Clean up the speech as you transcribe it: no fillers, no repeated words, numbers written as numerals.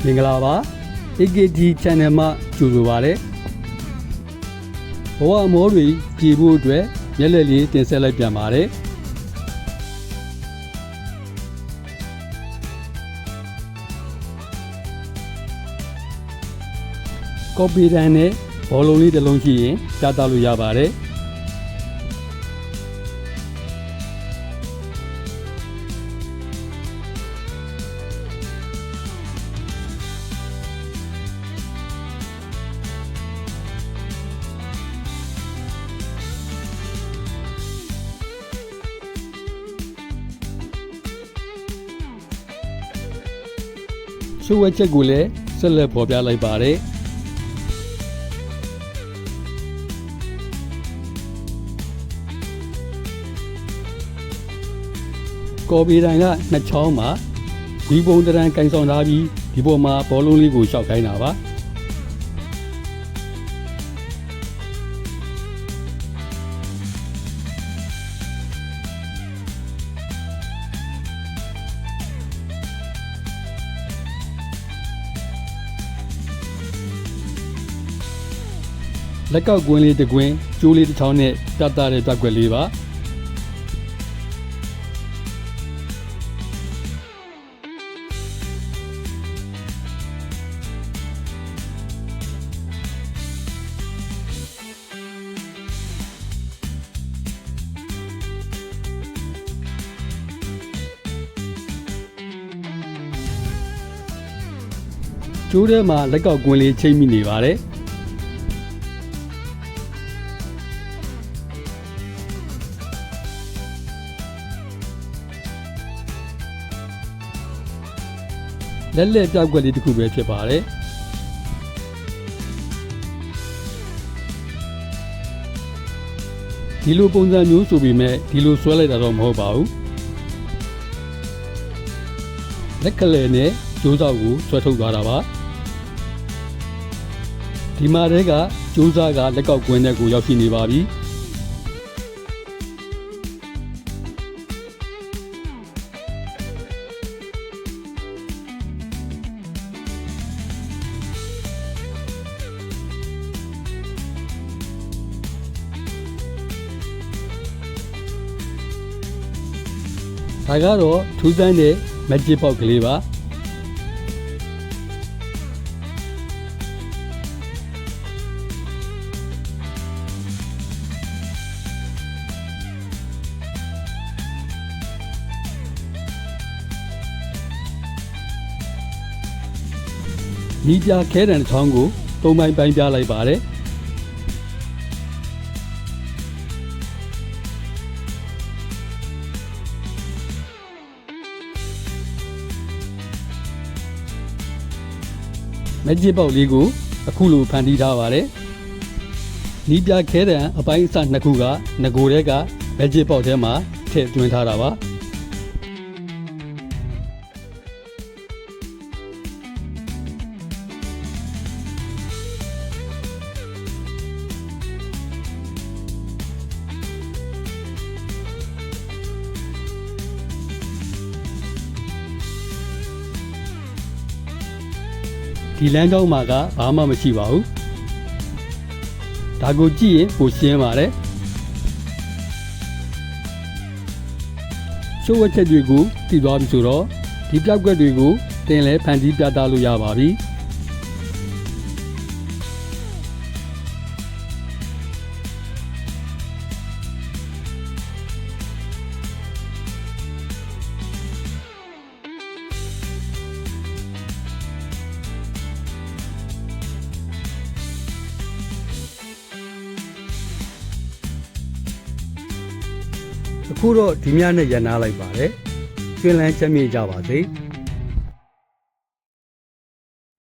မင်္ဂလာပါ AKT Channel မှာကြိုဆိုပါရစေဘဝအမောတွေကြည်ဖို့အတွက်မျက်လက်လေးတင်ဆက်လိုက်ပြန်ပါတယ်ကော်ပီတန်နဲ့ဘောလုံးလေးတစ်လုံးရှိရင်ကြားသားလို့ရပါတယ်ရှုပ်ဝဲချက်ကိုလည်းဆက်လက်ပေါ်ပြလိုက်ပါတယ်ကော်ပီတိုင်ကနှစ်ချောင်းမှာဒီပုံတရံကင်ဆောင်ထားပြီးဒီပေါ်မှာဘောလုံးလေးကိုရှောက်ခိုင်းတာပါလက်ကောက်ကွင်းလေးတစ်ကွင်းကျိုးလေးတစ်ချောင်းနဲ့တတ်တာတဲ့တွက်ွက်လေးပါကျိုးထဲမှာလက်ကောက်ကွင်းလေးချိန်မိနေပါတယ်လက်လက်ပြောက်ွက်လေးတစ်ခုပဲဖြစ်ပါတယ်ဒီလိုပုံစံမျိုးဆိုပေမဲ့ဒီလိုဆွဲလိုက်တာတော့မဟုတ်ပါဘူးလက်ကလေးနဲ့ကျိုးစောက်ကိုဆွဲထုတ်သွားတာပါဒီမှာတည်းကကျိုးစားကလက်ကောက်ကွင်းထဲကိုရောက်ရှိနေပါပြီဒါကတော့ထူးဆန်းတဲ့မက်ဂျစ်ပေါက်ကလေးပါနီးပြခဲတံတစ်ချောင်းကို၃ပိုင်းပိုင်းပြလိုက်ပါတယ်မက်ဂျစ်ပေါက်လေးကိုအခုလိုဖန်တီးထားပါတယ်နီးပြခဲတံအပိုင်းအစနှစ်ခုကငကိုတဲကမက်ဂျစ်ပေါက်ထဲမှာထည့်သွင်းထားတာပါဒီလမ်းကြောင်းမှာကဘာမှမရှိပါဘူးဒါကိုကြည့်ရင်ကိုရှင်းပါတယ်ရှုပ်ဝက်ချက်တွေကိုတည်သွားပြီဆိုတော့ဒီပြောက်ကွက်တွေကိုတင်လဲဖန်တီးပြသလို့ရပါပြီအခုတော့ဒီညနဲ့ရန်နာလိုက်ပါတယ်ကျွန်းလန်းချက်မြေ့ကြပါစေ